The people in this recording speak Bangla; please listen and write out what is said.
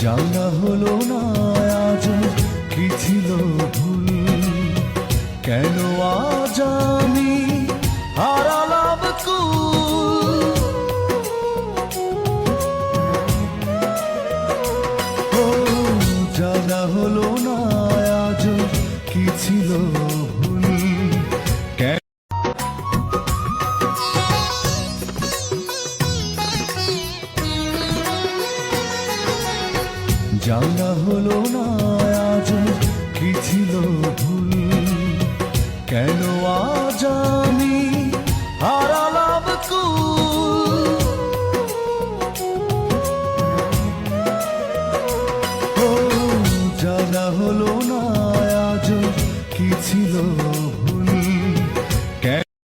জানা হলো না আজ কি ছিল ভুল, কেন আজ আমি হারালাম কুল। ও জানা হলো না আজ কি ছিল ভুল, জানা হলো না আজ কি ছিল ভুল, কেন আজ আমি হারালাম কুল। ও জানা হলো